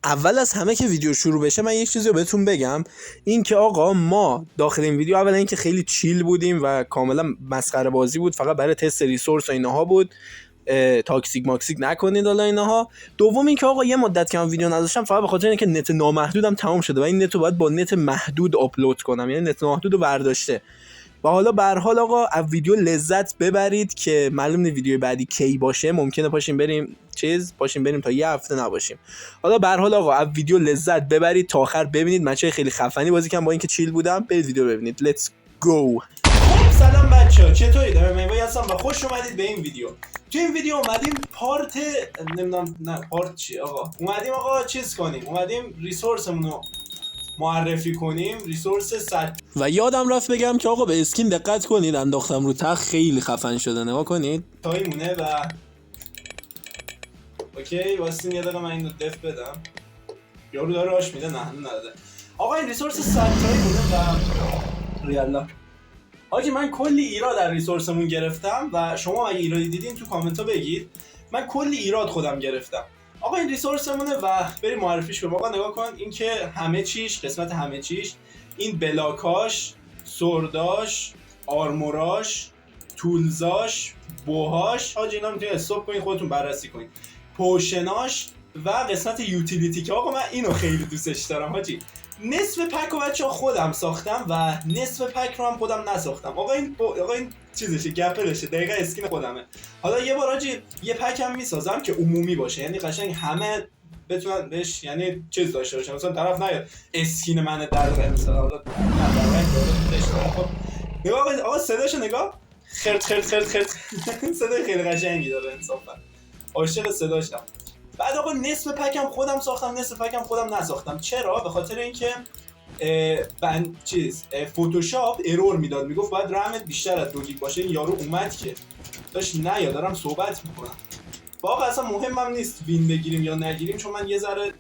اول از همه که ویدیو شروع بشه من یک چیزی رو بهتون بگم، این که آقا ما داخل این ویدیو اولا اینکه خیلی چیل بودیم و کاملا مسخره بازی بود، فقط برای تست ریسورس و اینها بود، تاکسیک ماکسیک نکنید حالا اینها. دوم اینکه آقا یه مدت که من ویدیو نذاشتم فقط به خاطر اینکه نت نامحدودم تمام شده و این نت رو باید با نت محدود آپلود کنم، یعنی نت محدود رو برداشته. و حالا به هر حال آقا از ویدیو لذت ببرید که معلوم نیست ویدیو بعدی کی باشه، ممکنه پاشیم بریم تا یه هفته نباشیم. حالا به هر حال آقا از ویدیو لذت ببرید تا آخر ببینید، مچای خیلی خفنی بازی کردم با اینکه چیل بودم. برید ویدیو ببینید. لیتس گو. سلام بچه‌ها، چطورید؟ من هستم و خوش اومدید به این ویدیو. تو این ویدیو اومدیم اومدیم ریسورسمون رو معرفی کنیم، ریسورس 100. و یادم رفت بگم که آقا به اسکین دقت کنید، انداختم رو تخت خیلی خفن شده، نگاه کنید. تایمونه و اوکی واسین یه دقیقه من اینو دف بدم. یارو داره راش میده، نه نداده. آقا این ریسورس 100 تایی بوده و ریالا آجی من کلی ایراد در ریسورسمون گرفتم و شما اگه ایرادی دیدین تو کامنت ها بگید. من کلی ایراد خودم گرفتم. آقا این ریسورسمونه و بریم معرفیش کنیم. آقا نگاه کن، این که همه چیش، قسمت همه چیش، این بلاکاش، سورداش، آرموراش، تولزاش، بوهاش، حاجی اینا میتونید استاپ کنید خودتون بررسی کنید، پوشناش و قسمت یوتیلیتی که آقا من اینو خیلی دوستش دارم حاجی. نصف پک رو بچه‌ها خودم ساختم و نصف پک رو هم خودم نساختم. آقا این چیزشه، گپلشه، دقیقاً اسکین خودمه. حالا یه بار حاجی یه پک هم میسازم که عمومی باشه، یعنی قشنگ همه بتونن بهش یعنی چیز داشته باشن، مثلا طرف نیاد اسکین منه در مثلا حالا خب نگاه آقا صداشو نگاه، خرت صدای خیلی قشنگی داره، انصافا عاشق صداشم. بعد آقا نصف پکم خودم ساختم، نصف پکم خودم نساختم. چرا؟ به خاطر اینکه فتوشاپ ارور میداد، میگفت باید رمت بیشتر از 2 گیگ باشه. این یارو اومد که داشت نه دارم صحبت میکنم. واقعا اصلا مهمم نیست وین بگیریم یا نگیریم، چون من یه ذره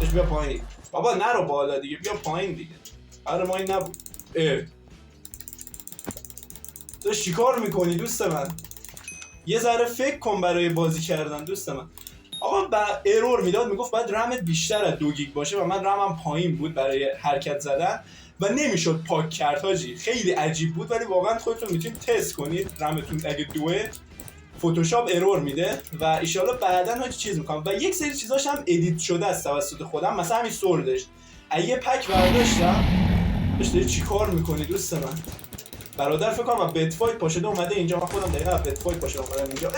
داشت بیا پایین. بابا نرو بالا دیگه، بیا پایین دیگه. آره ما این نبود. تو چیکار میکنی دوست من؟ یه ذره فکر کن برای بازی کردن دوست من. آقا با ارور میداد، میگفت باید رمت بیشتر از 2 گیگ باشه و من رمم پایین بود برای حرکت زدن و نمیشد پاک کرد حاجی. خیلی عجیب بود، ولی واقعا خودتون میتونید تست کنید رمتون اگه دوه فتوشاپ ارور میده و ان شاءالله بعداً حاجی چیز میکنم. و یک سری چیزاش هم ادیت شده است توسط خودم، مثلا همین سوردش اگه پک برداشتم. داشت چیکار میکنی دوست من؟ برادر فکر کنم بت فایت پاشده اومده اینجا، من خودم دقیقاً بت فایت پاشده اومدم اینجا.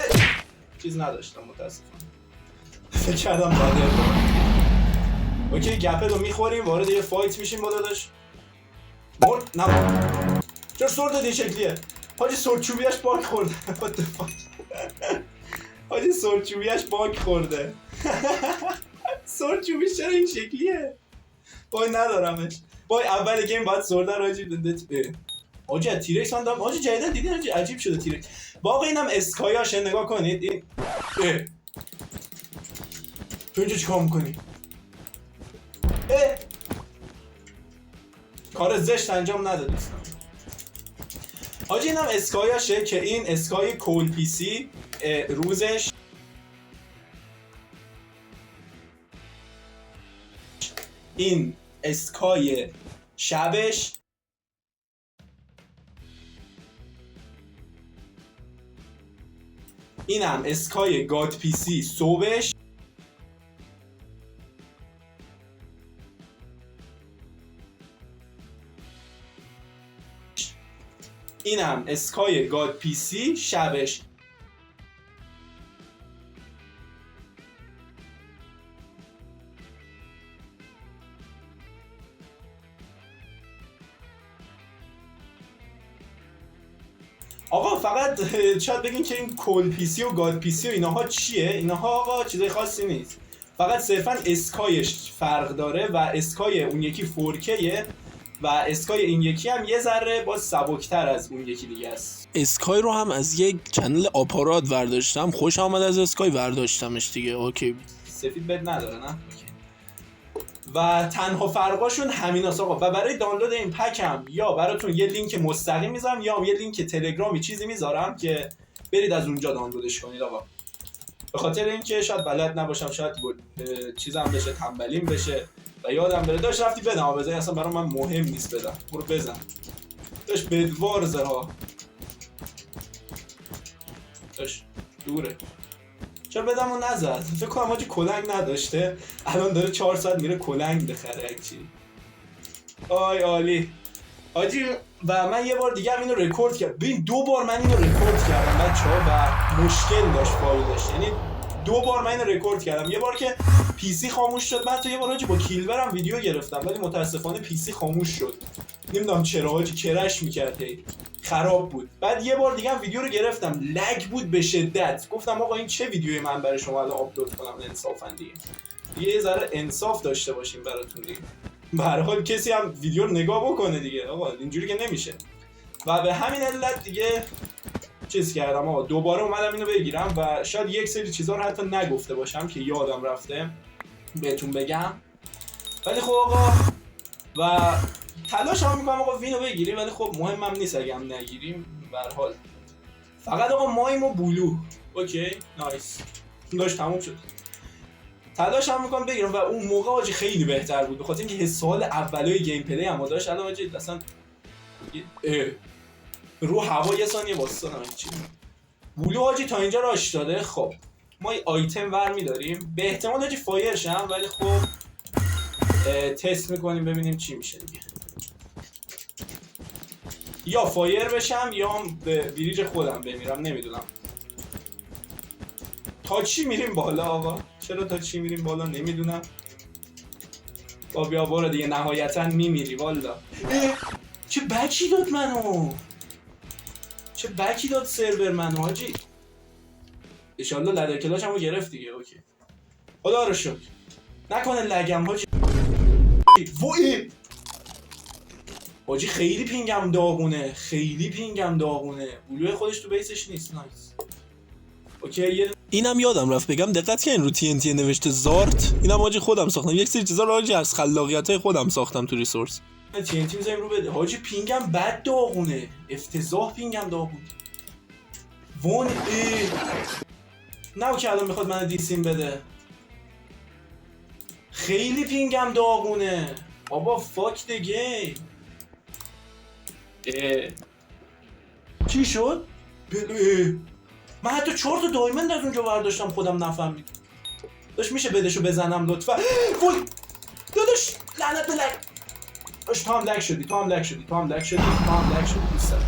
چیز نداشتم متاسفانه، فکر کردم بعد اوکی گپه رو میخوریم، وارد یه فایت میشیم با داداش. مرد نه چرا سورد این شکلیه حاجی؟ سورچوبیاش باگ خورده. حاجی سورچوبیاش باگ خورده. سورچوبیش چرا این شکلیه؟ وای ندارمش. وای اول گیم بعد سورده رو حاجی تیرکس من دارم. حاجی جدیدن دیدین حاجی عجیب شده تیرکس. واقعا اینم اسکایاشه، نگاه کنید این. تو اینجا چیکار میکنی؟ کار زشت انجام نده دوستان. حاجی اینم اسکایاشه که این اسکای کول پی سی روزش، این اسکای شبش، اینم اسکای گاد پی سی صبحش، اینم اسکای گاد پی سی شبش. آقا فقط شاید بگین که این کول پی سی و گاد پی سی و اینها چیه؟ اینها آقا چیزای خاصی نیست، فقط صرفا اسکایش فرق داره و اسکای اون یکی 4Kه و اسکای این یکی هم یه ذره باز سبکتر از اون یکی دیگه است. اسکای رو هم از یک چنل آپارات برداشتم، خوش آمد از اسکای برداشتمش دیگه. اوکی سفید بد نداره نه؟ و تنها فرقاشون همیناست آقا. و برای دانلود این پک هم یا براتون یه لینک مستقیم میذارم یا یه لینک تلگرامی چیزی میذارم که برید از اونجا دانلودش کنید آقا. به خاطر اینکه شاید بلد نباشم، شاید چیزم بشه، تنبلیم بشه و یادم بره. داش رفتی بدم بزنی، اصلا برای من مهم نیست بدم، برو بزن. داش بدوار زها داش دوره، چرا بدم و نزد؟ فکر کنم حاجی کلنگ نداشته، الان داره 4 ساعت میره کلنگ بخره چی. آی عالی حاجی. و من یه بار دیگه هم اینو رکورد کردم. ببین 2 بار من اینو رکورد کردم بچه‌ها و مشکل داشت، فایل داشت. یعنی 2 بار من اینو رکورد کردم. یه بار که پی سی خاموش شد، بعد یه بار حاجی با کیلورم ویدیو گرفتم ولی متاسفانه پی سی خاموش شد. نمیدونم چرا حاجی، کرش می‌کرد، خراب بود. بعد یه بار دیگه هم ویدیو رو گرفتم، لگ بود به شدت. گفتم آقا این چه ویدیویی من برای شما الان آپلود کنم؟ انصافا دیگه یه ذره انصاف داشته باشیم براتون دیگه. به هر حال کسی هم ویدیو رو نگاه بکنه دیگه آقا، اینجوری که نمیشه. و به همین علت دیگه چیز کردم آقا، دوباره اومدم اینو بگیرم و شاید یک سری چیزا رو حتی نگفته باشم که یادم رفته بهتون بگم. ولی خب آقا و تلاش هم میکنم آقا وینو بگیریم، ولی خب مهمم نیست اگه هم نگیریم. به هر حال فقط آقا مایم و بلو. اوکی نایس، داشت تموم شد. تلاش هم میکنم بگیرم و اون موقع حاجی خیلی بهتر بود، بخاطر اینکه سال اولای گیم پلی هم داشت. الان حاجی اصلا رو هوا یه ثانیه واسطا چی بلو حاجی تا اینجا راش داده. خب ما یه آیتم ور می‌داریم، به احتمال حاجی فایر شم، ولی خب تست میکنیم ببینیم چی میشه دیگه. یا فایر بشم یا به بریج خودم بمیرم، نمیدونم. تا چی میریم بالا آقا؟ چرا تا چی میریم بالا نمیدونم. با بیا برو دیگه، نهایتا میمیری والا. چه بکی داد منو، چه بکی داد سرور منو حاجی. انشالله لدر کلاش همو گرفت دیگه. اوکی خدا رو شکر، نکنه لگم حاجی. وای حاجی خیلی پینگم داغونه، خیلی پینگم داغونه. بلوی خودش تو بیسش نیست. نایس اوکی. اینم یادم رفت بگم، دقت کردین رو TNT نوشته زارت؟ اینم حاجی خودم ساختم، یک سری چیزا رو حاجی از خلاقیتای خودم ساختم تو ریسورس. TNT میذاریم رو بده حاجی. پینگم بد داغونه، افتضاح پینگم داغونه. وون نه که الان میخواد منو دیسیم بده. خیلی پینگم داغونه بابا، فاک د گیم. چی شد؟ من حتی 4 تا دایموند از اونجا برداشتم خودم نفهمیدم. داش میشه بدشو بزنم لطفا؟ وای داداش لعنت به لگ. داش تو هم لگ شدی، تو هم لگ شدی، تو هم لگ شدی، تو هم لگ شدی دوست من.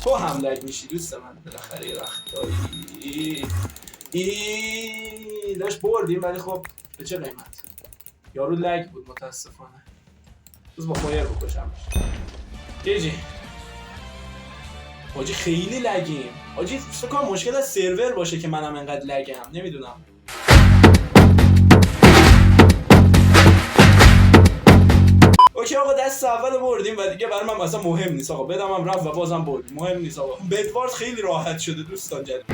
تو هم لگ میشی دوست من بالاخره یه وقتایی. داش بردیم ولی خب به چه قیمت؟ یارو لگ بود متاسفانه. بس با فایر بکشم. جی حاجی خیلی لگیم حاجی. فکر کنم مشکل از سرور باشه که منم انقدر لگم، نمیدونم. اوکی آقا دست اول بردیم و دیگه برای من اصلا مهم نیست آقا، بدم هم رفت و بازم بردیم، مهم نیست آقا. بدوارد خیلی راحت شده دوستان جدید.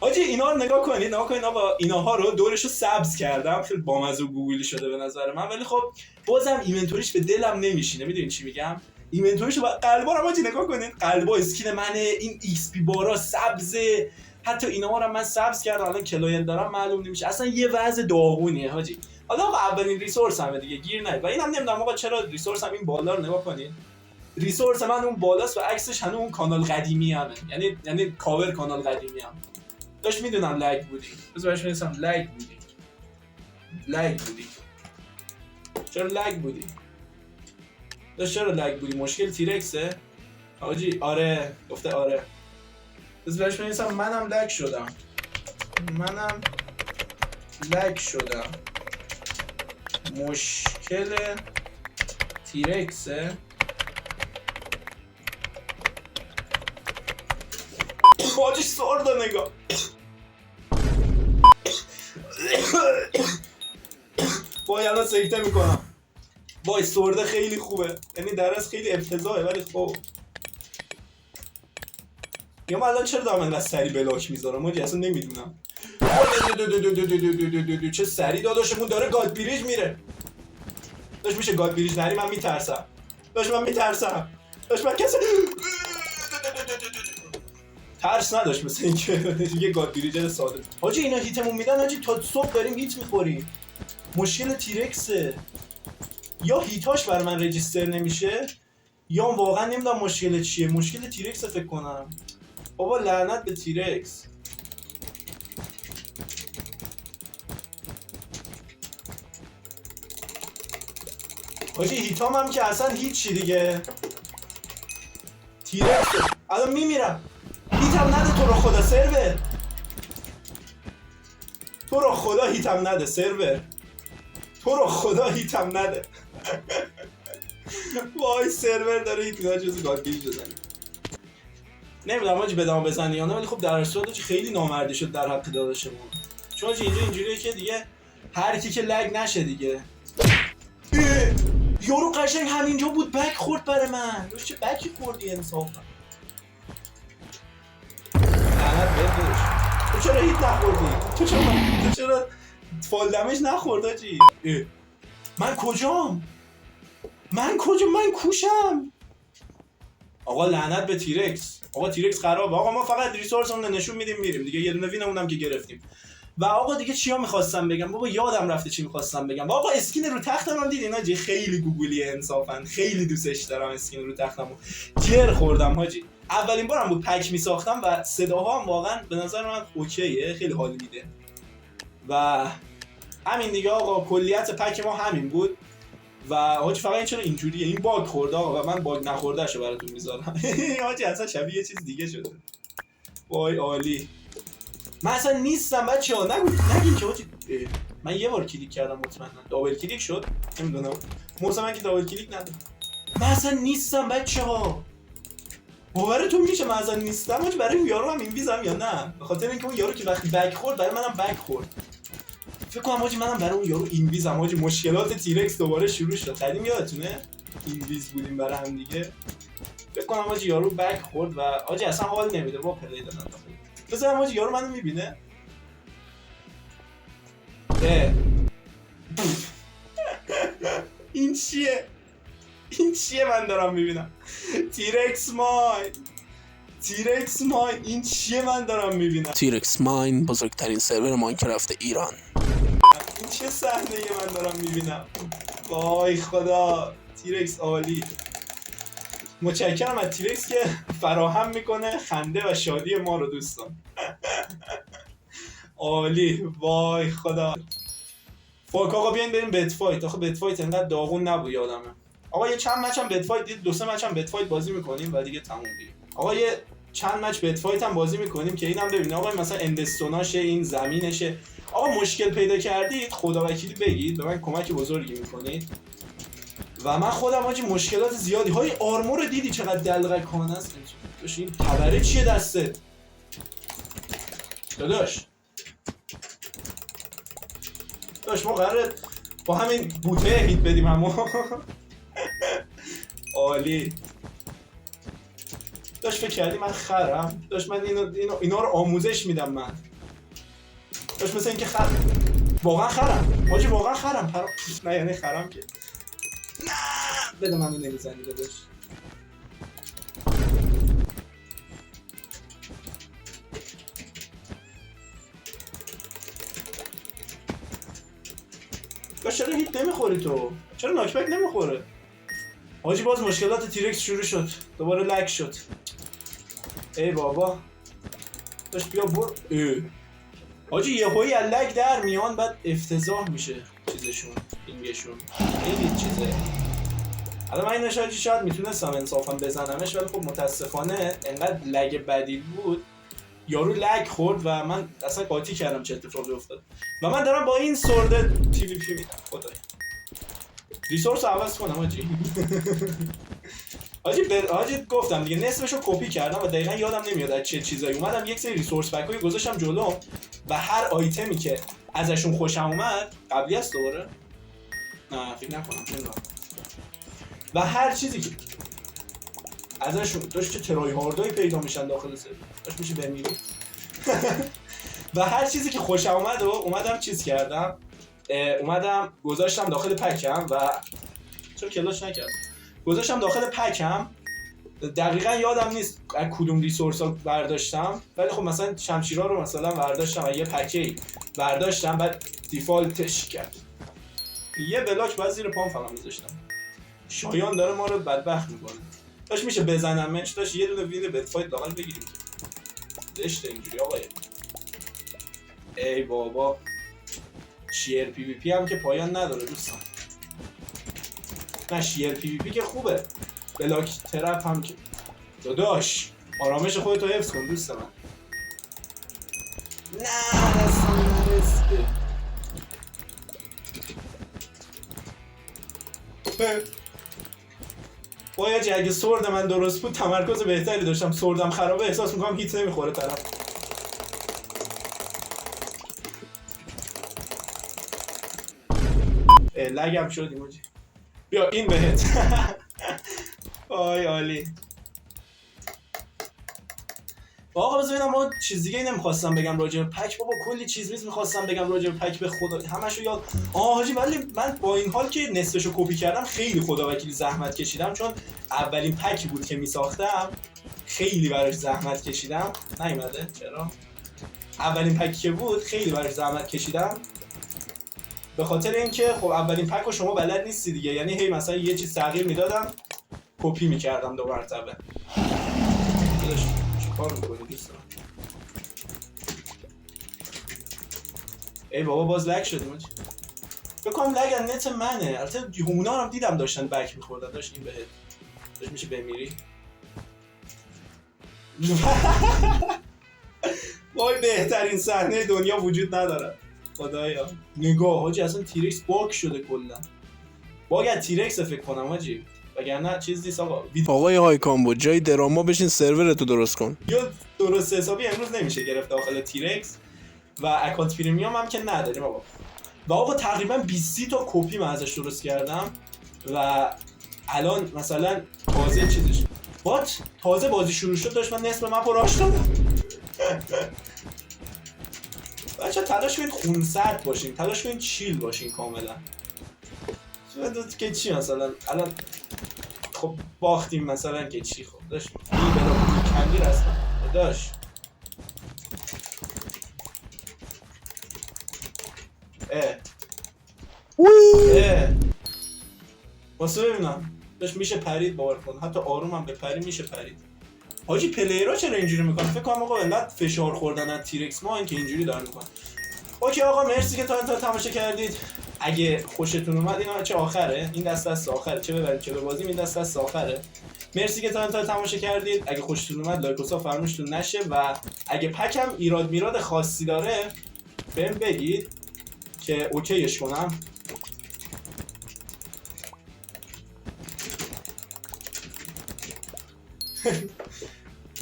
حاجی اینا رو نگاه کنید آقا، ایناها رو دورشو سبز کردم، خیلی بامزه و گوگلی شده به نظر من، ولی خب بازم اینونتوریش به دلم نمیشینه. میدونین چی میگم؟ اینونتوریشو با قلبا رو حاجی نگاه کنید، قلبا اسکین منه، این ایکس پی بارا سبزه، حتی ایناها رو من سبز کردم. الان کلاینت دارم معلوم نمیشه، اصلا یه وضع داغونیه حاجی. حالا آقا اولین ریسورس همه دیگه گیر نیاد. و اینم نمیدونم آقا چرا ریسورس هم این بالا رو نگاه کنید. ریسورس من اون بالاست و عکسش هنوز اون کانال قدیمی همه، یعنی کاور کانال قدیمی هم. داش میدونم لگ بودی، بذار بهش میرسم لگ بودی. چرا لگ بودی؟ داش چرا لگ بودی؟ مشکل تیرکسه؟ حاجی آره گفته آره. بذار بهش میرسم منم لگ شدم. مشکل تیرکسه؟ حاجی سرده نگاه. وای الان سکته میکنم. وای سرده خیلی خوبه، یعنی درست خیلی افتضاحه ولی خب. یا من الان چرا دارم انقدر سری بلاک میذارم حاجی اصلا نمیدونم. چه سری داداشمون داره گاد بریج میره. داش میشه گاد بریج نری؟ من میترسم. داش من کسی ترس نداشت مثل اینکه یه گاد بریجر ساده. حاجی اینا هیتمون میدن حاجی تا صبح داریم هیت میخوریم. مشکل تیرکسه. یا هیتاش بر من رجیستر نمیشه یا واقعا نمیدونم مشکل چیه. مشکل تیرکس فکر کنم. بابا لعنت به تیرکس. حاجی هیتام هم که اصلا هیچی دیگه. تیرکس الان میمیرم. هیتم نده تو رو خدا سرور. تو رو خدا هیتم نده سرور. تو رو خدا هیتم نده. وای سرور داره هیتنا جزو گادگیری شدن. نمیدونم حاجی بدام بزنی یا نه ولی خب در اصل حاجی خیلی نامردی شد در حق داداشمون. چون حاجی اینجا اینجوریه که دیگه هر کی که لگ نشه دیگه. یارو قشنگ همینجا بود بک خورد برای من. داشت چه بکی خوردی انصافا. لعنت بهش. تو چرا هیت نخوردی؟ تو چرا فال دمیج نخورد حاجی؟ من کجام؟ من کوشم. آقا لعنت به تیرکس. آقا تیرکس خرابه. آقا ما فقط ریسورسمون رو نشون میدیم میریم دیگه. یه دونه وینمون هم که گرفتیم. و آقا دیگه چیا می‌خواستم بگم؟ بابا یادم رفته چی می‌خواستم بگم. آقا اسکین رو تختم هم دیدین حاجی خیلی گوگلیه انصافا. خیلی دوستش دارم اسکین رو تختمو. جر خوردم حاجی. اولین بارم بود پک می‌ساختم و صداها هم واقعا به نظر من اوکیه. خیلی حال میده. و همین دیگه آقا کلیت پک ما همین بود. و حاجی فقط این چرا اینجوریه؟ این باگ خورده آقا و من باگ نخوردهشو براتون میذارم. حاجی اصلا شبیه یه چیز دیگه شده. وای عالی. من اصلا نیستم بچه‌ها. نگین که حاجی من یه بار کلیک کردم مطمئنا دابل کلیک شد. نمیدونم. من که دابل کلیک ندادم. من اصلا نیستم بچه‌ها. باورتون میشه من اصلا نیستم؟ حاجی برای اون یارو هم اینویزم یا نه؟ به خاطر اینکه اون یارو که وقتی بک خورد برای منم بک خورد. فکر کنم حاجی منم برای اون یارو اینویزم. حاجی مشکلات تیرکس دوباره شروع شد. قدیم یادتونه اینویز بودیم برای هم دیگه. فکر کنم حاجی یارو بک خورد و حاجی اصلا حال نمیده با پلی دادن. بذارم حاجی یارو منو میبینه. این چیه من دارم میبینم؟ تیرکس ماین این چیه من دارم میبینم؟ تیرکس ماین بزرگترین سرور ماینکرافت ایران. این چه صحنه‌ای من دارم میبینم؟ وای خدا تیرکس عالی. متشکرم از تیرکس که فراهم میکنه خنده و شادی ما رو دوستان. عالی. وای خدا. فوق آقا بیاین بریم بت فایت. آخه بت فایت انقدر داغون نبود یادمه. آقا یه چند مچ هم بت فایت دید 2-3 مچ هم بت فایت بازی میکنیم و دیگه تموم دیگه. آقا یه چند مچ بت فایت هم بازی میکنیم که اینم ببینید آقا مثلا اندستوناشه این زمینشه. آقا مشکل پیدا کردید خدا وکیلی بگید به من کمک بزرگی میکنید. و من خودم حاجی مشکلات زیادی های آرمور رو دیدی چقدر دلغکانه است. داش این تبره چیه دستت؟ داداش ما قراره با همین بوته هیت بدیم همو. عالی. داش فکر کردی من خرم؟ داش من اینا رو آموزش میدم من. داش مثل اینکه واقعا خرم. حاجی واقعا خرم. نه یعنی خرم که نه بده منو نمیزنی داداش. داش چرا هیت نمیخوری تو؟ چرا ناکبک نمیخوره؟ حاجی باز مشکلات تیرکس شروع شد. دوباره لگ شد. ای بابا. داش بیا برو. حاجی یهویی از لگ در میان بعد افتضاح میشه چیزشون پینگشون. خیلی چیزه. الان من اینو شاید میتونستم انصافا بزنمش ولی خب متاسفانه انقدر لگ بدی بود یارو لگ خورد و من اصلا قاطی کردم چه اتفاقی افتاد. و من دارم با این سورد تی وی پی میدم. خدایا. ریسورس عوض کنم حاجی. حاجی گفتم دیگه نصفشو کپی کردم و دقیقاً یادم نمیاد از چه چیزایی اومدم یک سری ریسورس پک‌های گذاشتم جلوم و هر آیتمی که ازشون خوشم اومد قبلی است دوباره. نه فکر نکنم نمیدونم. و هر چیزی که ازشون داشت چه ترای هاردایی پیدا میشن داخل سرور داشت میشه بمیری. و هر چیزی که خوشم اومد و اومدم چیز کردم اومدم گذاشتم داخل پکم و چون کلاش نکردم گذاشتم داخل پکم دقیقا یادم نیست از کدوم ریسورس ها برداشتم، ولی خب مثلا شمشیرها رو مثلا برداشتم و یه پکی برداشتم بعد دیفالتش کرد. یه بلاک باید زیر پام فقط میذاشتم. شایان داره ما رو بدبخت میکنه. داشت میشه بزنمش، داشت یه دونه وین بتفایت لاغل بگیریم که زشته اینجوری آقای. ای بابا شیر پی وی پی هم که پایان نداره دوستان. نه شیر پی وی پی که خوبه، بلاک ترپ هم که داداش آرامش خودتو حفظ کن دوست من. نه دستم نرسته. باید اگه سورد من درست بود تمرکز بهتری داشتم، سوردم خرابه احساس میکنم هیت نمیخوره طرف. لگم شد ایموجی. بیا این بهت. آی عالی. آقا بذار ببینم ما چیز دیگه نمیخواستم بگم راجع به پک. بابا کلی چیز میخواستم بگم راجع به پک، به خدا همشو یاد. حاجی ولی من با این حال که نصفشو کپی کردم خیلی خدا وکیلی زحمت کشیدم، چون اولین پکی بود که میساختم خیلی براش زحمت کشیدم. نیومده چرا؟ اولین پکی که بود خیلی براش زحمت کشیدم به خاطر اینکه خب اولین پک رو شما بلد نیستی دیگه، یعنی هی مثلا یه چیز تغییر میدادم کپی میکردم دو مرتبه. چیکار میکنی دوستان؟ ای بابا باز لگ شدیم آجی. بکنم لگ نت منه. البته همونا هم دیدم داشتن بک میخوردن. داشت این بهت داشت میشه بمیری. وای بهترین صحنه دنیا وجود نداره خدایا. نگاه حاجی اصلا تیرکس باگ شده کلا. باگ از تیرکس فکر کنم حاجی، وگرنه چیز نیست آقا. آقای های کامبو جای دراما بشین سرورتو درست کن. یا درست حسابی امروز نمیشه گرفت داخل تیرکس و اکانت پریمیوم هم که نداریم آقا. و آقا تقریبا 20 تا کپی من ازش درست کردم و الان مثلا تازه چیزش تازه بازی شروع شد داشت من نصف مپ رو راش دادم. بچه تلاش کنید خونسرد باشین، تلاش کنید چیل باشین کاملا. که چی مثلا الان خب باختیم مثلا که چی خب داشت این بلا کندی رسما داشت. واسه ببینم داشت میشه پرید باور کن، حتی آروم هم بپری میشه پرید. حاجی پلیرها چرا اینجوری میکنن؟ فکر کنم آقا علت فشار خوردن از تیرکس ما این که اینجوری دارن میکنن. اوکی آقا مرسی که تا انتها تماشا کردید. اگه خوشتون اومد اینا چه آخره، این دست آخره، چه ببریم چه ببازیم این دست آخره. مرسی که تا انتها تماشا کردید. اگه خوشتون اومد لایک و ساب فراموشتون نشه و اگه پکم ایراد میراد خاصی داره بهم بگید که اوکیش کنم.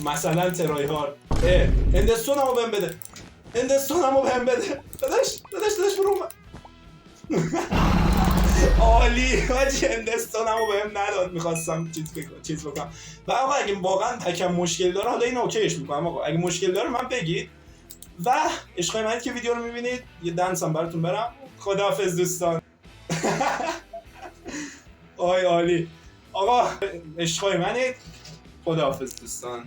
مثلا ترای هارد اندستون همو بهم بده، اندستون همو بهم بده. داداش برو عالی حاجی اندستون همو بهم نداد، میخواستم چیز بکنم. و آقا اگه واقعا پکم مشکل داره حالا این اوکیش میکنم آقا. اگه مشکل داره من بگید. و عشقای منید که ویدیو رو میبینید یه دنس هم براتون برم. خداحافظ دوستان. آی عالی آقا عشقای منید. خداحافظ دوستان.